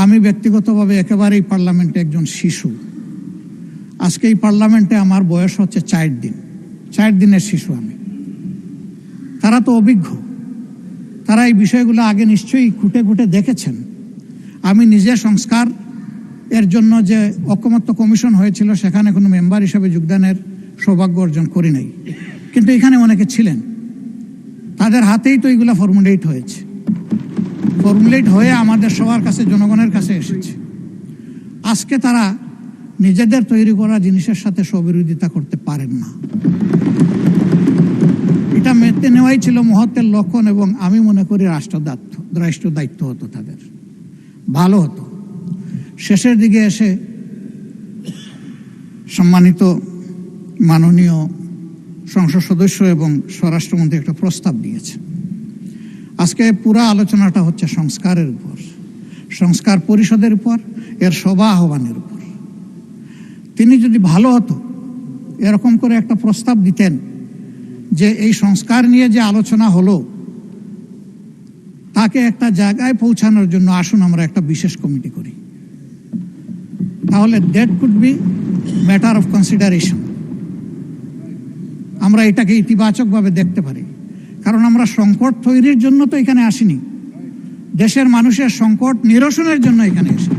আমি ব্যক্তিগতভাবে একেবারেই পার্লামেন্টে একজন শিশু। আজকে এই পার্লামেন্টে আমার বয়স হচ্ছে 4 দিনের শিশু আমি। তারা তো অভিজ্ঞ, তারা এই বিষয়গুলো আগে নিশ্চয়ই খুঁটে খুঁটে দেখেছেন। আমি নিজে সংস্কার এর জন্য যে ঐকমত্য কমিশন হয়েছিল সেখানে কোনো মেম্বার হিসেবে যোগদানের সৌভাগ্য অর্জন করি নাই, কিন্তু এখানে অনেকে ছিলেন, তাদের হাতেই তো এইগুলো ফর্মুলেট হয়েছে, ফর্মুলেট হয়ে আমাদের সবার কাছে, জনগণের কাছে এসেছে। আজকে তারা নিজেদের তৈরি করা জিনিসের সাথে স্ববিরোধিতা করতে পারেন না। এটা মেনে নেওয়াই ছিল মহত্বের লক্ষণ, এবং আমি মনে করি রাষ্ট্র দায়িত্ব হতো তাদের, ভালো হতো। শেষের দিকে এসে সম্মানিত মাননীয় সংসদ সদস্য এবং স্বরাষ্ট্রমন্ত্রী একটা প্রস্তাব দিয়েছে। আজকে পুরো আলোচনাটা হচ্ছে সংস্কারের উপর, সংস্কার পরিষদের উপর, এর সভা আহ্বানের উপর। তিনি যদি ভালো হতো এরকম করে একটা প্রস্তাব দিতেন যে এই সংস্কার নিয়ে যে আলোচনা হলো তাকে একটা জায়গায় পৌঁছানোর জন্য আসুন আমরা একটা বিশেষ কমিটি করি, তাহলে that could be matter of consideration. আমরা এটাকে ইতিবাচকভাবে দেখতে পারি, কারণ আমরা সংকট তৈরির জন্য তো এখানে আসিনি, দেশের মানুষের সংকট নিরসনের জন্য এখানে এসেছি।